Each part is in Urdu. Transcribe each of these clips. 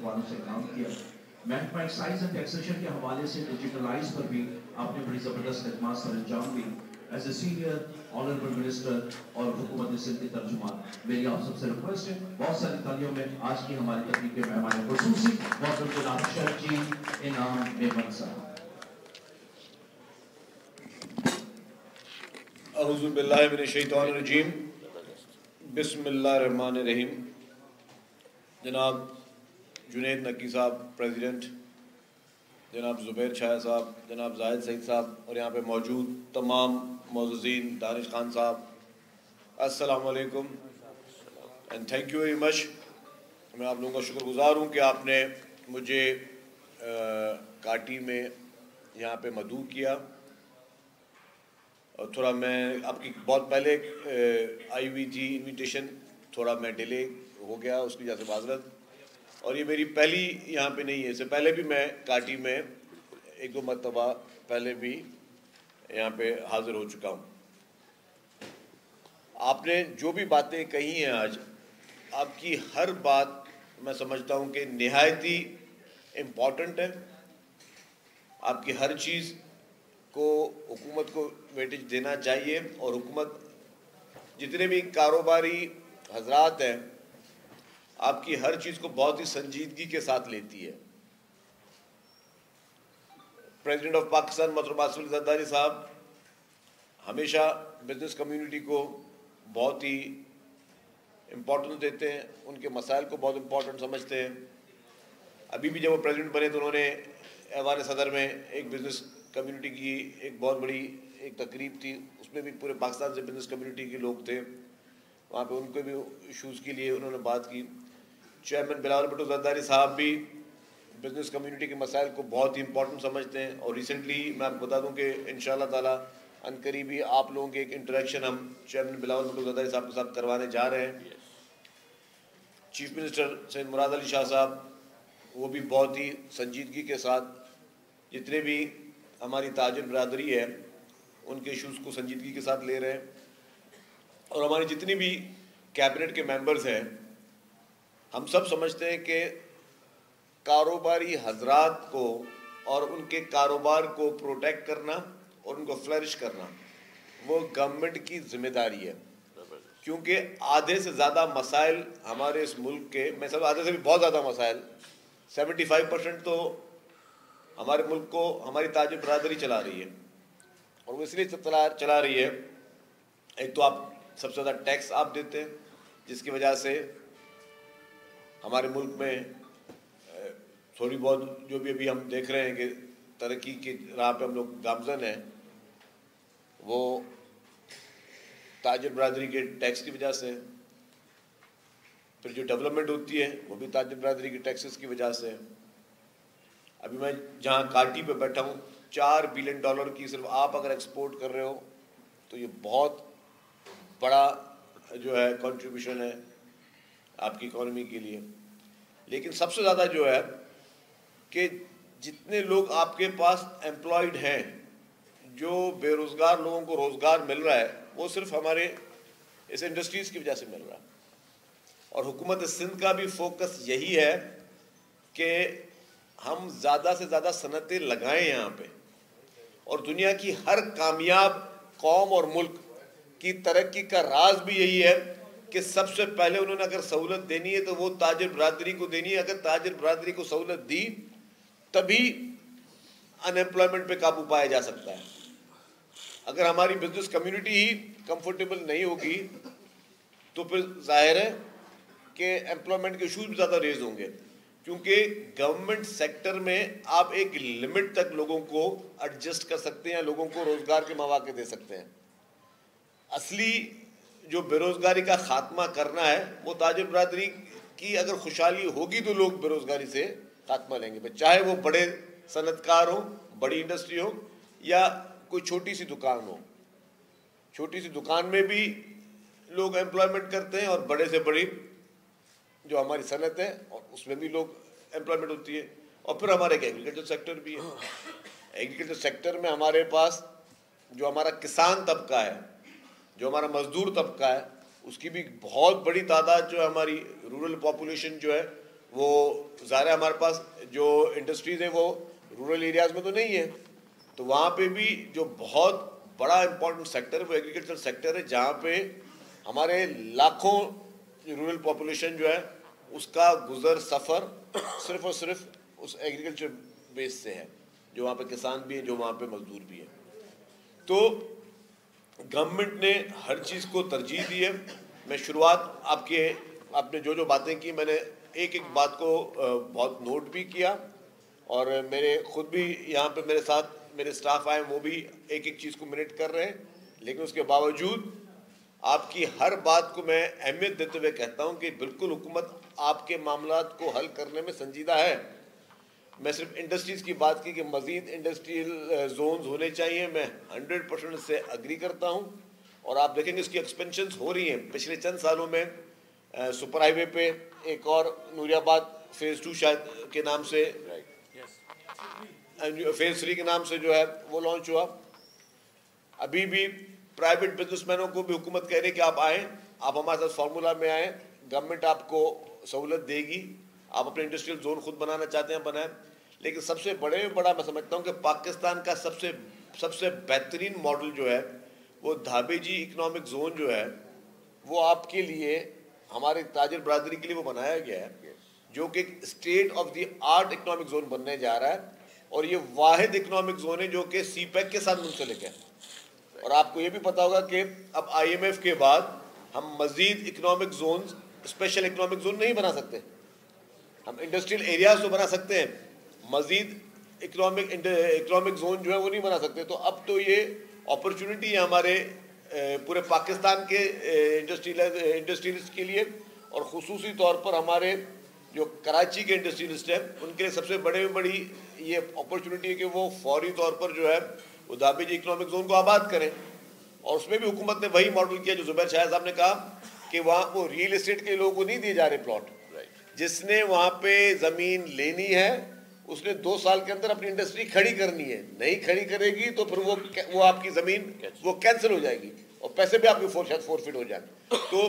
اتواروں سے کام کیا. محکمہ ایکسائز اینڈ ٹیکسیشن کے حوالے سے ڈیجیٹلائز پر بھی آپ نے بڑی زبردست خدمات سر انجام دی. As a senior honourable minister اور حکومت سندھ کے ترجمان میری آپ سب سے ریکویسٹ ہے بہت ساری تعلیوں میں آج کی ہماری تقریب کے مہمان خصوصی محترم جناب شریف جی انعام میمن صاحب. اعوذ باللہ من الشیطان الرجیم بسم اللہ الرحمن الرحیم. جناب جنید نقی صاحب پریزیڈنٹ، جناب زبیر چھایا صاحب، جناب زاہد سعید صاحب اور یہاں پہ موجود تمام معززین، دانش خان صاحب، السلام علیکم and thank you very much. میں آپ لوگوں کا شکر گزار ہوں کہ آپ نے مجھے کاٹی میں یہاں پہ مدعو کیا. اور تھوڑا میں آپ کی بہت پہلے آئی ہوئی تھی انویٹیشن، تھوڑا میں ڈیلے ہو گیا، اس کی وجہ سے معذرت. اور یہ میری پہلی یہاں پہ نہیں ہے، اس سے پہلے بھی میں کاٹی میں ایک دو مرتبہ پہلے بھی یہاں پہ حاضر ہو چکا ہوں. آپ نے جو بھی باتیں کہی ہیں آج، آپ کی ہر بات میں سمجھتا ہوں کہ نہایت ہی امپورٹنٹ ہے. آپ کی ہر چیز کو حکومت کو ویٹیج دینا چاہیے، اور حکومت جتنے بھی کاروباری حضرات ہیں آپ کی ہر چیز کو بہت ہی سنجیدگی کے ساتھ لیتی ہے. پریزیڈنٹ آف پاکستان محترم آصف علی زرداری صاحب ہمیشہ بزنس کمیونٹی کو بہت ہی امپورٹنس دیتے ہیں، ان کے مسائل کو بہت امپورٹنٹ سمجھتے ہیں. ابھی بھی جب وہ پریزیڈنٹ بنے تو انہوں نے ایوان صدر میں ایک بزنس کمیونٹی کی ایک بہت بڑی ایک تقریب تھی، اس میں بھی پورے پاکستان سے بزنس کمیونٹی کے لوگ تھے. وہاں پہ ان کے بھی ایشوز کے لیے انہوں نے بات کی. چیئرمین بلاول بھٹو زرداری صاحب بھی بزنس کمیونٹی کے مسائل کو بہت ہی امپورٹنٹ سمجھتے ہیں. اور ریسنٹلی میں آپ کو بتا دوں کہ انشاءاللہ تعالیٰ عنقریب ہی آپ لوگوں کے ایک انٹریکشن ہم چیئرمین بلاول بھٹو زرداری صاحب کے ساتھ کروانے جا رہے ہیں. چیف منسٹر سید مراد علی شاہ صاحب وہ بھی بہت ہی سنجیدگی کے ساتھ جتنے بھی ہماری تاجر برادری ہے ان کے ایشوز کو سنجیدگی کے ساتھ لے رہے ہیں. اور ہماری جتنی بھی کیبنٹ کے ممبرز ہیں ہم سب سمجھتے ہیں کہ کاروباری حضرات کو اور ان کے کاروبار کو پروٹیکٹ کرنا اور ان کو فلرش کرنا وہ گورنمنٹ کی ذمہ داری ہے. کیونکہ آدھے سے زیادہ مسائل ہمارے اس ملک کے، میں سب آدھے سے بھی بہت زیادہ مسائل 75% تو ہمارے ملک کو ہماری تاجر برادری چلا رہی ہے. اور وہ اس لیے چلا رہی ہے، ایک تو آپ سب سے زیادہ ٹیکس آپ دیتے ہیں جس کی وجہ سے ہمارے ملک میں تھوڑی بہت جو بھی ابھی ہم دیکھ رہے ہیں کہ ترقی کی راہ پہ ہم لوگ گامزن ہیں، وہ تاجر برادری کے ٹیکس کی وجہ سے. پھر جو ڈیولپمنٹ ہوتی ہے وہ بھی تاجر برادری کے ٹیکسز کی وجہ سے. ابھی میں جہاں کاٹی پہ بیٹھا ہوں $4 بلین کی صرف آپ اگر ایکسپورٹ کر رہے ہو تو یہ بہت بڑا جو ہے کنٹریبیوشن ہے آپ کی اکانومی کے لیے. لیکن سب سے زیادہ جو ہے کہ جتنے لوگ آپ کے پاس امپلائڈ ہیں، جو بے روزگار لوگوں کو روزگار مل رہا ہے وہ صرف ہمارے اس انڈسٹریز کی وجہ سے مل رہا ہے. اور حکومت سندھ کا بھی فوکس یہی ہے کہ ہم زیادہ سے زیادہ صنعتیں لگائیں یہاں پہ. اور دنیا کی ہر کامیاب قوم اور ملک کی ترقی کا راز بھی یہی ہے کہ سب سے پہلے انہوں نے اگر سہولت دینی ہے تو وہ تاجر برادری کو دینی ہے. اگر تاجر برادری کو سہولت دی تبھی ان ایمپلائمنٹ پہ قابو پایا جا سکتا ہے. اگر ہماری بزنس کمیونٹی ہی کمفرٹیبل نہیں ہوگی تو پھر ظاہر ہے کہ ایمپلائمنٹ کے ایشوز بھی زیادہ ریز ہوں گے. کیونکہ گورنمنٹ سیکٹر میں آپ ایک لمٹ تک لوگوں کو ایڈجسٹ کر سکتے ہیں، لوگوں کو روزگار کے مواقع دے سکتے ہیں. اصلی جو بے روزگاری کا خاتمہ کرنا ہے وہ تاجر برادری کی اگر خوشحالی ہوگی تو لوگ بے روزگاری سے خاتمہ لیں گے، چاہے وہ بڑے صنعت کار ہوں، بڑی انڈسٹری ہو یا کوئی چھوٹی سی دکان ہو. چھوٹی سی دکان میں بھی لوگ امپلائمنٹ کرتے ہیں اور بڑے سے بڑی جو ہماری صنعت ہے اور اس میں بھی لوگ امپلائمنٹ ہوتی ہے. اور پھر ہمارے ایک ایگریکلچر سیکٹر بھی ہے. ایگریکلچر سیکٹر میں ہمارے پاس جو ہمارا کسان طبقہ ہے، جو ہمارا مزدور طبقہ ہے، اس کی بھی بہت بڑی تعداد جو ہے ہماری رورل پاپولیشن جو ہے وہ ظاہر ہے ہمارے پاس جو انڈسٹریز ہیں وہ رورل ایریاز میں تو نہیں ہے، تو وہاں پہ بھی جو بہت بڑا امپورٹنٹ سیکٹر ہے وہ ایگریکلچر سیکٹر ہے، جہاں پہ ہمارے لاکھوں رورل پاپولیشن جو ہے اس کا گزر سفر صرف اور صرف اس ایگریکلچر بیس سے ہے، جو وہاں پہ کسان بھی ہیں، جو وہاں پہ مزدور بھی ہیں. تو گورنمنٹ نے ہر چیز کو ترجیح دی ہے. میں شروعات آپ نے جو باتیں کی، میں نے ایک ایک بات کو بہت نوٹ بھی کیا، اور میرے خود بھی یہاں پہ میرے ساتھ میرے سٹاف آئے، وہ بھی ایک ایک چیز کو منٹ کر رہے ہیں. لیکن اس کے باوجود آپ کی ہر بات کو میں اہمیت دیتے ہوئے کہتا ہوں کہ بالکل حکومت آپ کے معاملات کو حل کرنے میں سنجیدہ ہے. میں صرف انڈسٹریز کی بات کی کہ مزید انڈسٹریل زونز ہونے چاہیے، میں 100% سے اگری کرتا ہوں. اور آپ دیکھیں گے اس کی ایکسپینشنز ہو رہی ہیں. پچھلے چند سالوں میں سپر ہائی وے پہ ایک اور نوری آباد فیز 2 شاید کے نام سے، فیز 3 کے نام سے جو ہے وہ لانچ ہوا. ابھی بھی پرائیویٹ بزنس مینوں کو بھی حکومت کہہ رہی ہے کہ آپ آئیں، آپ ہمارے ساتھ فارمولا میں آئیں، گورنمنٹ آپ کو سہولت دے گی. آپ اپنے انڈسٹریل زون خود بنانا چاہتے ہیں بنائیں. لیکن سب سے بڑا میں سمجھتا ہوں کہ پاکستان کا سب سے بہترین ماڈل جو ہے وہ دھابے جی اکنامک زون جو ہے وہ آپ کے لیے، ہمارے تاجر برادری کے لیے وہ بنایا گیا ہے، جو کہ state of the art economic zone بننے جا رہا ہے. اور یہ واحد اکنامک زون ہے جو کہ سی پیک کے ساتھ منسلک ہے. اور آپ کو یہ بھی پتا ہوگا کہ اب آئی ایم ایف کے بعد ہم مزید economic zones, special economic zone نہیں بنا سکتے. ہم انڈسٹریل ایریاز تو بنا سکتے ہیں، مزید اکنامک زون جو ہے وہ نہیں بنا سکتے. تو اب تو یہ اپرچونٹی ہے ہمارے پورے پاکستان کے انڈسٹریلسٹ کے لیے، اور خصوصی طور پر ہمارے جو کراچی کے انڈسٹریلسٹ ہیں ان کے لیے سب سے بڑی یہ اپرچونٹی ہے کہ وہ فوری طور پر جو ہے وہ دھابے جی اکنامک زون کو آباد کریں. اور اس میں بھی حکومت نے وہی ماڈل کیا جو زبیر شاہ صاحب نے کہا کہ وہاں وہ ریئل اسٹیٹ کے لوگوں کو نہیں دیے جا رہے پلاٹ. جس نے وہاں پہ زمین لینی ہے اس نے 2 سال کے اندر اپنی انڈسٹری کھڑی کرنی ہے. نہیں کھڑی کرے گی تو پھر وہ آپ کی زمین وہ کینسل ہو جائے گی اور پیسے بھی آپ کے فورفٹ ہو جائیں. تو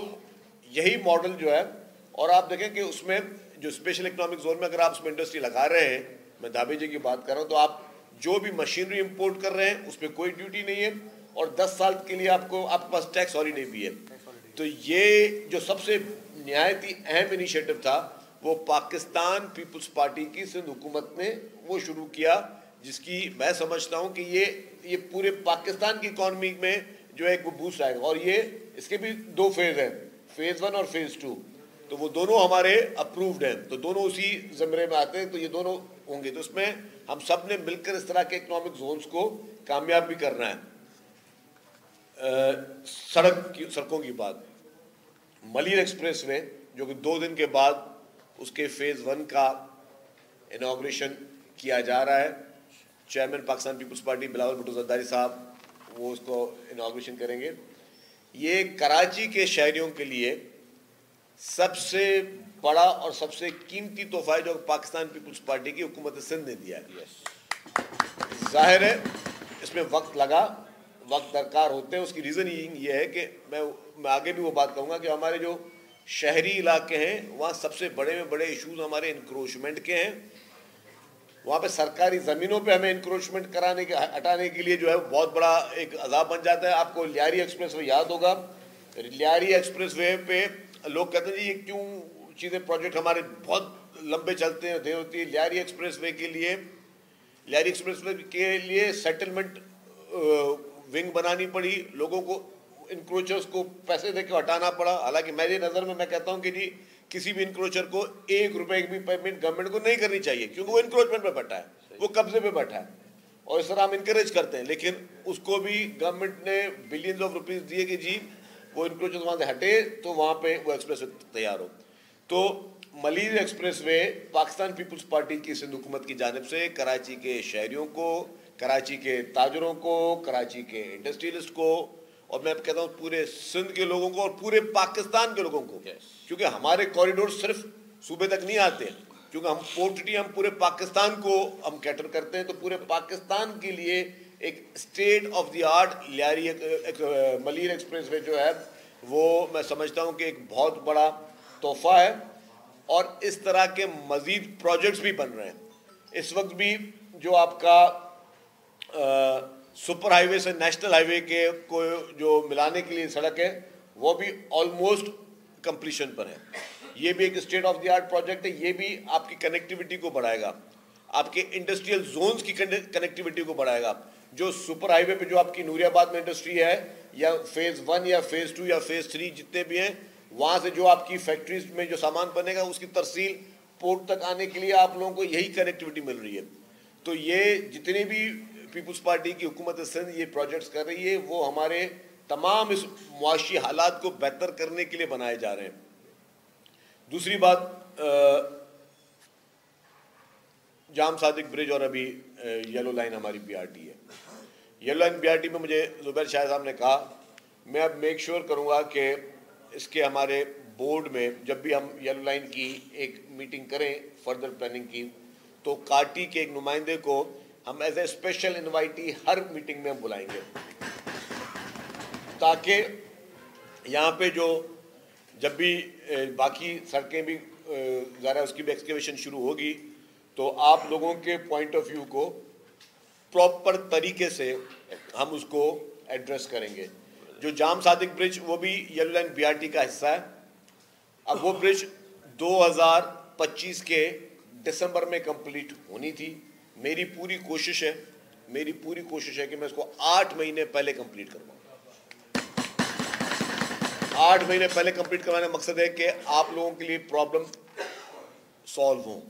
یہی ماڈل جو ہے. اور آپ دیکھیں کہ اس میں جو اسپیشل اکنامک زون میں اگر آپ اس میں انڈسٹری لگا رہے ہیں، میں دھابے جی کی بات کر رہا ہوں، تو آپ جو بھی مشینری امپورٹ کر رہے ہیں اس پہ کوئی ڈیوٹی نہیں ہے، اور 10 سال کے لیے آپ کے پاس ٹیکس ہالیڈے بھی ہے. تو یہ جو سب سے نہایت ہی اہم انیشیٹو تھا وہ پاکستان پیپلز پارٹی کی سندھ حکومت نے وہ شروع کیا، جس کی میں سمجھتا ہوں کہ یہ پورے پاکستان کی اکانومی میں جو ایک وہ بوسٹ آئے گا. اور یہ اس کے بھی 2 فیز ہیں، فیز 1 اور فیز 2. تو وہ دونوں ہمارے اپرووڈ ہیں، تو دونوں اسی زمرے میں آتے ہیں. تو یہ دونوں ہوں گے. تو اس میں ہم سب نے مل کر اس طرح کے اکنامک زونز کو کامیاب بھی کرنا ہے. سڑکوں کی بات، ملیر ایکسپریس وے جو کہ 2 دن کے بعد اس کے فیز 1 کا انوگریشن کیا جا رہا ہے. Chairman Pakistan peoples party Bilawal Bhutto Zardari صاحب وہ اس کو انوگریشن کریں گے. یہ کراچی کے شہریوں کے لیے سب سے بڑا اور سب سے قیمتی تحفہ ہے جو پاکستان پیپلز پارٹی کی حکومت سندھ نے دیا ہے. ظاہر ہے اس میں وقت درکار ہوتے ہیں. اس کی ریزن یہ ہے کہ میں آگے بھی وہ بات کہوں گا کہ ہمارے جو شہری علاقے ہیں وہاں سب سے بڑے ایشوز ہمارے انکروچمنٹ کے ہیں. وہاں پہ سرکاری زمینوں پہ ہمیں انکروچمنٹ ہٹانے کے لیے جو ہے بہت بڑا ایک عذاب بن جاتا ہے. آپ کو لیاری ایکسپریس وے یاد ہوگا. لیاری ایکسپریس وے پہ لوگ کہتے ہیں جی یہ کیوں چیزیں پروجیکٹ ہمارے بہت لمبے چلتے ہیں، دیر ہوتی ہے. لیاری ایکسپریس وے کے لیے سیٹلمنٹ ونگ بنانی پڑی، لوگوں کو انکروچرز کو پیسے دے کے ہٹانا پڑا. حالانکہ میری نظر میں کہتا ہوں کہ جی کسی بھی انکروچر کو 1 روپے کی بھی پیمنٹ گورنمنٹ کو نہیں کرنی چاہیے، کیونکہ وہ انکروچمنٹ پہ بیٹھا ہے، وہ قبضے پہ بیٹھا ہے. اور اس طرح ہم انکریج کرتے ہیں. لیکن اس کو بھی گورنمنٹ نے بلینز آف روپیز دیے کہ جی وہ انکروچرز وہاں سے ہٹے تو وہاں پہ وہ ایکسپریس وے تیار ہو. تو Malir express way Pakistan peoples party کی سندھ حکومت کی جانب سے کراچی کے شہریوں کو، کراچی کے تاجروں کو، کراچی کے انڈسٹریلسٹ کو، اور میں کہتا ہوں پورے سندھ کے لوگوں کو اور پورے پاکستان کے لوگوں کو، کیونکہ ہمارے کوریڈور صرف صوبے تک نہیں آتے، کیونکہ ہم پورٹٹی ہم پورے پاکستان کو ہم کیٹر کرتے ہیں. تو پورے پاکستان کے لیے ایک state of the art Malir expressway جو ہے وہ میں سمجھتا ہوں کہ ایک بہت بڑا تحفہ ہے. اور اس طرح کے مزید پروجیکٹس بھی بن رہے ہیں۔ اس وقت بھی جو آپ کا سپر ہائی وے سے نیشنل ہائی وے کے کو جو ملانے کے لیے سڑک ہے وہ بھی آلموسٹ کمپلیشن پر ہے۔ یہ بھی ایک state of the art project ہے، یہ بھی آپ کی کنیکٹیوٹی کو بڑھائے گا، آپ کے انڈسٹریل زونز کی کنیکٹیوٹی کو بڑھائے گا۔ جو سپر ہائی وے پہ جو آپ کی نوری آباد میں انڈسٹری ہے، یا فیز 1 یا فیز 2 یا فیز 3 جتنے بھی ہیں، وہاں سے جو آپ کی فیکٹریز میں جو سامان بنے گا اس کی ترسیل پورٹ تک آنے کے لیے آپ لوگوں کو یہی کنیکٹیوٹی مل رہی ہے۔ تو یہ جتنے بھی پیپلز پارٹی کی حکومت سندھ یہ پروجیکٹس کر رہی ہے وہ ہمارے تمام اس معاشی حالات کو بہتر کرنے کے لیے بنائے جا رہے ہیں۔ دوسری بات، جام صادق برج اور ابھی یلو لائن ہماری بی آر ٹی ہے۔ Yellow line B R T میں مجھے زبیر شاہ صاحب نے کہا میں اب میک شور کروں گا کہ اس کے ہمارے بورڈ میں جب بھی ہم یلو لائن کی ایک میٹنگ کریں فردر پلاننگ کی، تو کارٹی کے ایک نمائندے کو ہم ایز اے اسپیشل انوائٹی ہر میٹنگ میں ہم بلائیں گے، تاکہ یہاں پہ جو جب بھی باقی سڑکیں بھی ذرا اس کی بھی ایکسکیویشن شروع ہوگی تو آپ لوگوں کے پوائنٹ آف ویو کو پراپر طریقے سے ہم اس کو ایڈریس کریں گے۔ جو جام صادق برج وہ بھی yellow line B R T کا حصہ ہے۔ اب وہ برج 2025 کے دسمبر میں کمپلیٹ ہونی تھی۔ میری پوری کوشش ہے کہ میں اس کو 8 مہینے پہلے کمپلیٹ کرواؤں۔ 8 مہینے پہلے کمپلیٹ کروانے کا مقصد ہے کہ آپ لوگوں کے لیے پرابلم سالو ہوں۔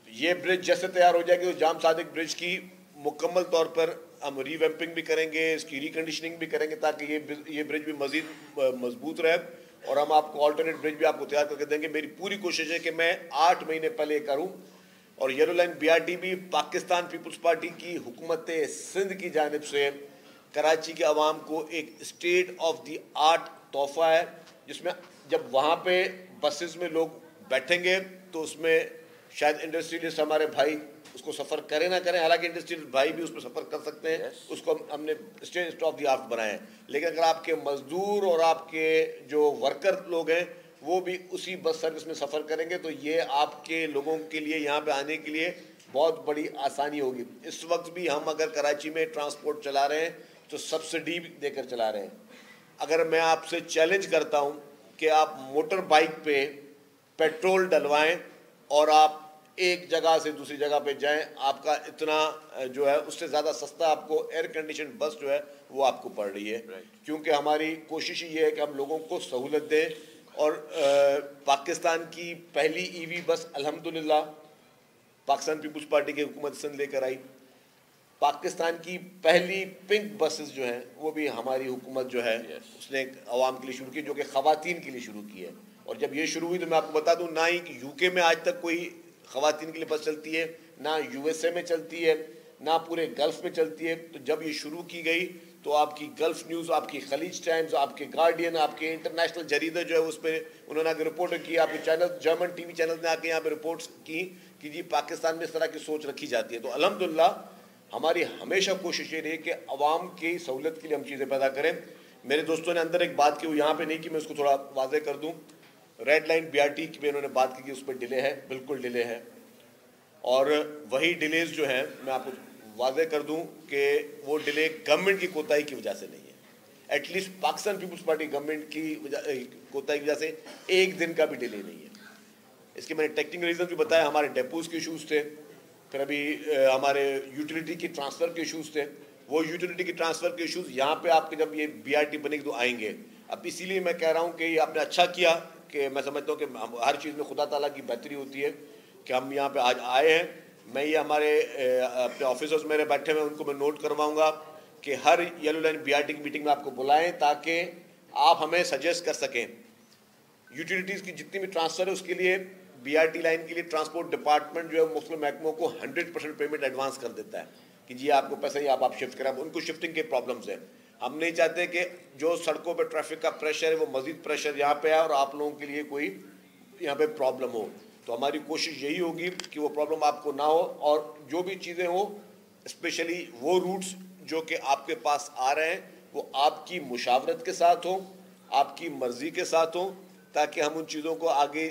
یہ برج جیسے تیار ہو جائے گی تو جام صادق برج کی مکمل طور پر ہم ری ویمپنگ بھی کریں گے، اس کی ریکنڈیشننگ بھی کریں گے تاکہ یہ برج بھی مزید مضبوط رہے، اور ہم آپ کو آلٹرنیٹ برج بھی آپ کو تیار کر کے دیں گے۔ میری پوری کوشش ہے کہ میں 8 مہینے پہلے کروں، اور yellow line B R T بھی پاکستان پیپلز پارٹی کی حکومت سندھ کی جانب سے کراچی کے عوام کو ایک اسٹیٹ آف دی آرٹ تحفہ ہے، جس میں جب وہاں پہ بسز میں لوگ بیٹھیں گے تو اس میں شاید انڈسٹریلسٹ ہمارے بھائی اس کو سفر کریں نہ کریں، حالانکہ انڈسٹریل بھائی بھی اس میں سفر کر سکتے ہیں، اس کو ہم نے اسٹیٹ آف دی آرٹ بنایا ہے، لیکن اگر آپ کے مزدور اور آپ کے جو ورکر لوگ ہیں وہ بھی اسی بس سروس میں سفر کریں گے تو یہ آپ کے لوگوں کے لیے یہاں پہ آنے کے لیے بہت بڑی آسانی ہوگی۔ اس وقت بھی ہم اگر کراچی میں ٹرانسپورٹ چلا رہے ہیں تو سبسڈی دے کر چلا رہے ہیں۔ اگر میں آپ سے چیلنج کرتا ہوں کہ آپ موٹر بائک پہ پیٹرول ڈلوائیں اور آپ ایک جگہ سے دوسری جگہ پہ جائیں، آپ کا اتنا جو ہے اس سے زیادہ سستا آپ کو ایئر کنڈیشن بس جو ہے وہ آپ کو پڑ رہی ہے، کیونکہ ہماری کوشش یہ ہے کہ ہم لوگوں کو سہولت دیں۔ اور پاکستان کی پہلی ای وی بس الحمدللہ پاکستان پیپلز پارٹی کی حکومت سندھ لے کر آئی۔ پاکستان کی پہلی پنک بسز جو ہیں وہ بھی ہماری حکومت جو ہے اس نے عوام کے لیے شروع کی، جو کہ خواتین کے لیے شروع کی ہے۔ اور جب یہ شروع ہوئی تو میں آپ کو بتا دوں، نہ ہی یو کے میں آج تک کوئی خواتین کے لیے بس چلتی ہے، نہ یو ایس اے میں چلتی ہے، نہ پورے گلف میں چلتی ہے۔ تو جب یہ شروع کی گئی تو آپ کی گلف نیوز، آپ کی خلیج ٹائمز، آپ کے گارڈین، آپ کے انٹرنیشنل جریدے جو ہے اس پہ انہوں نے آ کے رپورٹ کی، آپ کے channel German T V channel نے آ کے یہاں پہ رپورٹس کی کہ جی پاکستان میں اس طرح کی سوچ رکھی جاتی ہے۔ تو الحمدللہ ہماری ہمیشہ کوشش یہ رہی کہ عوام کی سہولت کے لیے ہم چیزیں پیدا کریں۔ میرے دوستوں نے اندر ایک بات کی، وہ یہاں پہ نہیں کی، میں اس کو تھوڑا واضح کر دوں۔ Red line B R T کی بھی انہوں نے بات کی کہ اس پہ ڈیلے ہے، بالکل ڈیلے ہے، اور وہی ڈیلیز جو ہیں میں آپ کو واضح کر دوں کہ وہ ڈیلے گورنمنٹ کی کوتاہی کی وجہ سے نہیں ہے، at least Pakistan peoples party government کی کوتاہی کی وجہ سے ایک دن کا بھی ڈیلے نہیں ہے۔ اس کے میں نے ٹیکنیکل ریزن بھی بتایا، ہمارے ڈیپوز کے ایشوز تھے، پھر ابھی ہمارے یوٹیلیٹی کی ٹرانسفر کے ایشوز تھے، وہ یوٹیلیٹی کی ٹرانسفر کے ایشوز یہاں پہ آپ کے جب یہ بی آر ٹی بنے گی تو آئیں گے۔ اب اسی لیے میں کہہ رہا ہوں کہ یہ آپ نے اچھا کیا کہ میں سمجھتا ہوں کہ ہر چیز میں خدا تعالیٰ کی بہتری ہوتی ہے کہ ہم یہاں پہ آج آئے ہیں۔ میں یہ ہمارے اپنے آفیسرز میرے بیٹھے ہوئے ان کو میں نوٹ کرواؤں گا کہ ہر yellow line B R T کی میٹنگ میں آپ کو بلائیں تاکہ آپ ہمیں سجیسٹ کر سکیں۔ یوٹیلیٹیز کی جتنی بھی ٹرانسفر ہے اس کے لیے بی آر ٹی لائن کے لیے ٹرانسپورٹ ڈپارٹمنٹ جو ہے مختلف محکموں کو 100% پیمنٹ ایڈوانس کر دیتا ہے کہ جی آپ کو پیسہ ہی آپ شفٹ کریں، ان کو شفٹنگ کے پرابلمز ہیں۔ ہم نہیں چاہتے کہ جو سڑکوں پہ ٹریفک کا پریشر ہے وہ مزید پریشر یہاں پہ آئے اور آپ لوگوں کے لیے کوئی یہاں پہ پرابلم ہو۔ تو ہماری کوشش یہی ہوگی کہ وہ پرابلم آپ کو نہ ہو، اور جو بھی چیزیں ہوں اسپیشلی وہ روٹس جو کہ آپ کے پاس آ رہے ہیں وہ آپ کی مشاورت کے ساتھ ہوں، آپ کی مرضی کے ساتھ ہوں، تاکہ ہم ان چیزوں کو آگے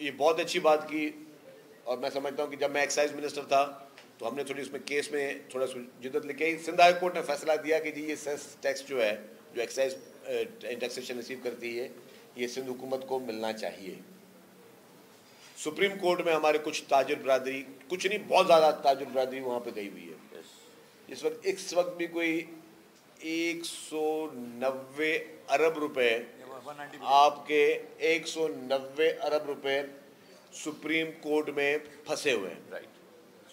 یہ بہت اچھی بات کی، اور میں سمجھتا ہوں کہ جب میں ایکسائز منسٹر تھا تو ہم نے تھوڑی اس میں کیس میں تھوڑا سا جدت لکھی. سندھ ہائی کورٹ نے فیصلہ دیا کہ جی یہ سیس ٹیکس جو ہے، جو ایکسائز ٹیکسیشن ریسیو کرتی ہے، یہ سندھ حکومت کو ملنا چاہیے. سپریم کورٹ میں ہمارے کچھ تاجر برادری، کچھ نہیں بہت زیادہ تاجر برادری وہاں پہ گئی ہوئی ہے. اس وقت بھی کوئی 190 ارب روپے آپ کے 190 ارب روپے سپریم کورٹ میں پھنسے ہوئے ہیں،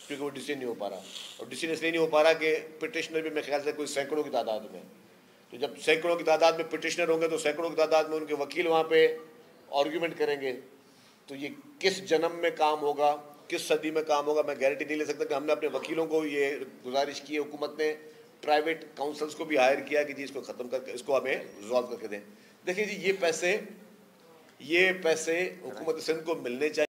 کیونکہ وہ ڈیسیژن نہیں ہو پا رہا. اور ڈیسیژن اس لیے نہیں ہو پا رہا کہ پٹیشنر بھی میرے خیال سے کوئی سینکڑوں کی تعداد میں. تو جب سینکڑوں کی تعداد میں پٹیشنر ہوں گے تو سینکڑوں کی تعداد میں ان کے وکیل وہاں پہ آرگیومنٹ کریں گے. تو یہ کس جنم میں کام ہوگا، کس صدی میں کام ہوگا، میں گارنٹی نہیں لے سکتا. کہ ہم نے اپنے وکیلوں کو یہ گزارش کی ہے، حکومت نے پرائیویٹ کاؤنسلس کو بھی ہائر کیا کہ جی اس کو ختم کر کے اس کو ہمیں ریزالو کر کے دیں. دیکھیں جی یہ پیسے حکومت سندھ کو ملنے چاہیے.